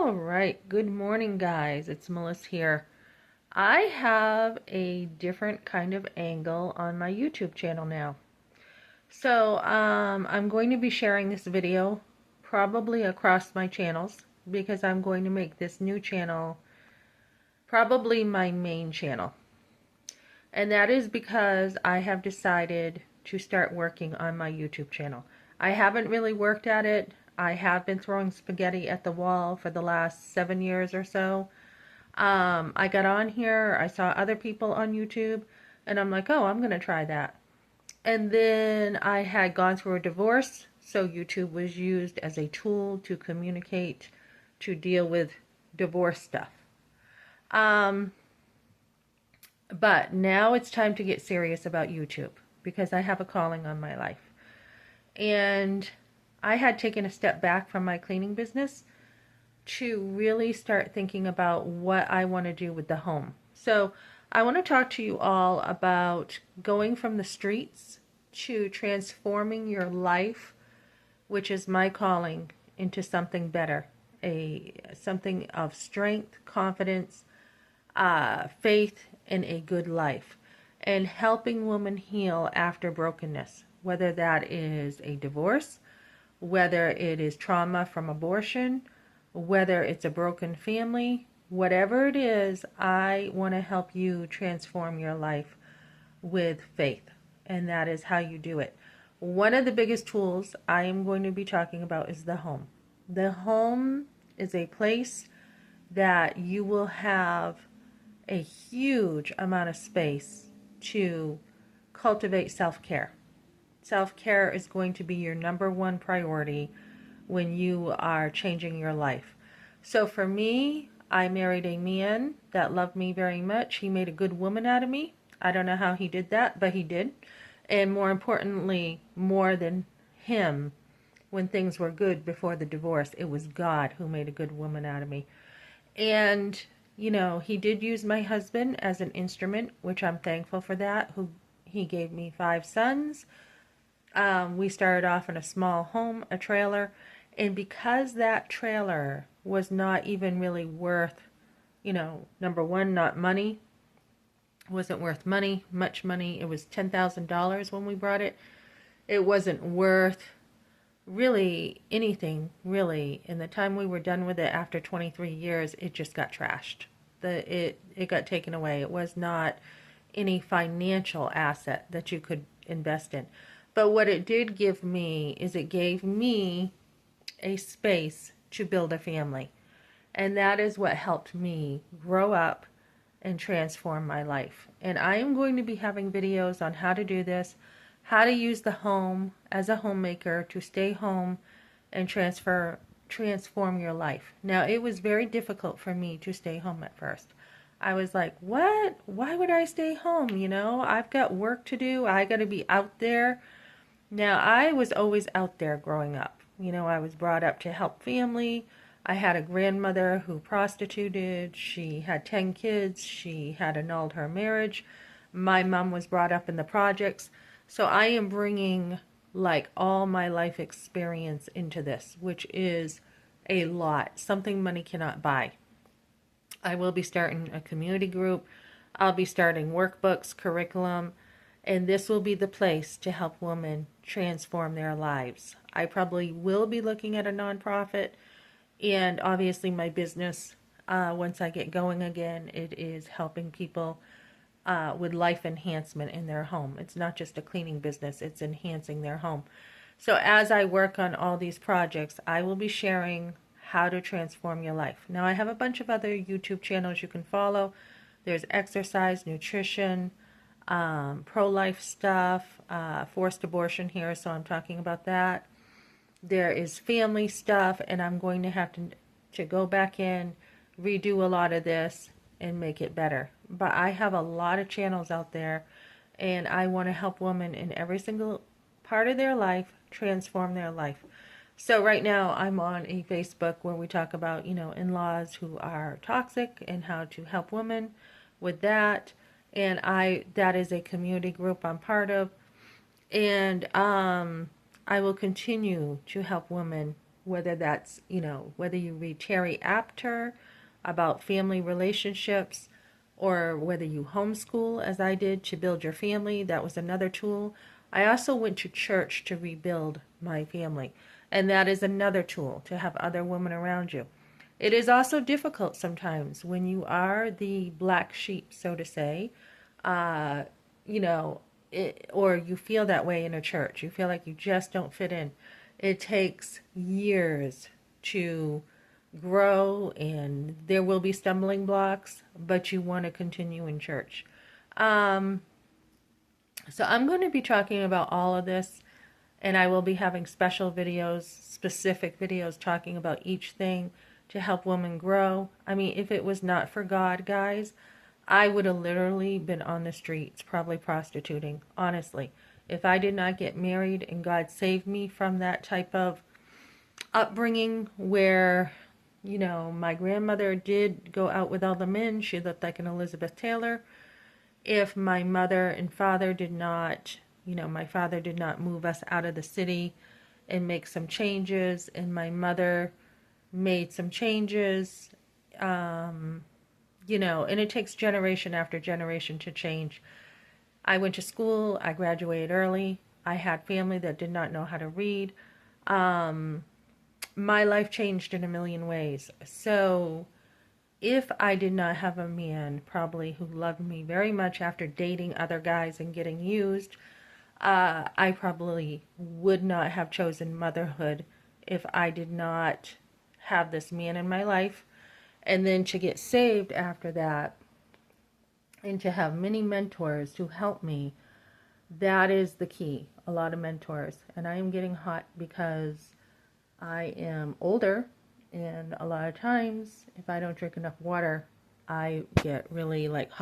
All right, good morning, guys. It's Melissa here. I have a different kind of angle on my YouTube channel now. I'm going to be sharing this video probably across my channels because I'm going to make this new channel probably my main channel. And that is because I have decided to start working on my YouTube channel. I haven't really worked at it. I have been throwing spaghetti at the wall for the last 7 years or so. I got on here, I saw other people on YouTube, and I'm like, oh, I'm going to try that. And then I had gone through a divorce, so YouTube was used as a tool to communicate, to deal with divorce stuff. Um, but now it's time to get serious about YouTube because I have a calling on my life. And I had taken a step back from my cleaning business to really start thinking about what I want to do with the home. So I want to talk to you all about going from the streets to transforming your life, which is my calling, into something better, something of strength, confidence, faith, and a good life, and helping women heal after brokenness, whether that is a divorce, whether it is trauma from abortion, whether it's a broken family, whatever it is, I want to help you transform your life with faith. And that is how you do it. One of the biggest tools I am going to be talking about is the home. The home is a place that you will have a huge amount of space to cultivate self-care. Self-care is going to be your number one priority when you are changing your life. So for me, I married a man that loved me very much. He made a good woman out of me. I don't know how he did that, but he did. And more importantly, more than him, when things were good before the divorce, it was God who made a good woman out of me. And, he did use my husband as an instrument, which I'm thankful for that. He gave me 5 sons. We started off in a small home, a trailer, and because that trailer was not even really worth, number one, not money, wasn't worth money, much money. It was $10,000 when we brought it. It wasn't worth really anything, really. In the time we were done with it after 23 years, it just got trashed. It got taken away. It was not any financial asset that you could invest in. But what it did give me is it gave me a space to build a family. And that is what helped me grow up and transform my life. And I am going to be having videos on how to do this, how to use the home as a homemaker to stay home and transform your life. Now, it was very difficult for me to stay home at first. I was like, what? Why would I stay home? I've got work to do. I got to be out there. Now, I was always out there growing up. I was brought up to help family. I had a grandmother who prostituted. She had 10 kids. She had annulled her marriage. My mom was brought up in the projects. So I am bringing like all my life experience into this, which is a lot, something money cannot buy. I will be starting a community group. I'll be starting workbooks, curriculum, and this will be the place to help women transform their lives. I probably will be looking at a nonprofit, and obviously my business, once I get going again, it is helping people with life enhancement in their home. It's not just a cleaning business, it's enhancing their home. So as I work on all these projects, I will be sharing how to transform your life. Now, I have a bunch of other YouTube channels you can follow. There's exercise, nutrition, pro-life stuff, forced abortion here, so I'm talking about that. There is family stuff, and I'm going to have to go back in, redo a lot of this, and make it better. But I have a lot of channels out there, and I want to help women in every single part of their life transform their life. So right now I'm on a Facebook where we talk about, in-laws who are toxic and how to help women with that. And that is a community group I'm part of. And I will continue to help women whether that's, whether you read Terry Apter about family relationships, or whether you homeschool as I did to build your family. That was another tool. I also went to church to rebuild my family, and that is another tool, to have other women around you. It is also difficult sometimes when you are the black sheep, so to say, uh, you know, or you feel that way in a church. You feel like you just don't fit in. It takes years to grow, and there will be stumbling blocks, but you want to continue in church. Um, so I'm going to be talking about all of this, and I will be having special videos, specific videos talking about each thing to help women grow. I mean, if it was not for God, guys, I would have literally been on the streets, probably prostituting, honestly. If I did not get married and God saved me from that type of upbringing where, my grandmother did go out with all the men, she looked like an Elizabeth Taylor. If my mother and father did not, my father did not move us out of the city and make some changes, and my mother made some changes, and it takes generation after generation to change. I went to school, I graduated early, I had family that did not know how to read. Um, my life changed in a million ways. So if I did not have a man probably who loved me very much after dating other guys and getting used, I probably would not have chosen motherhood if I did not have this man in my life. And then to get saved after that and to have many mentors to help me, that is the key. A lot of mentors. And I am getting hot because I am older, and a lot of times if I don't drink enough water, I get really like hot.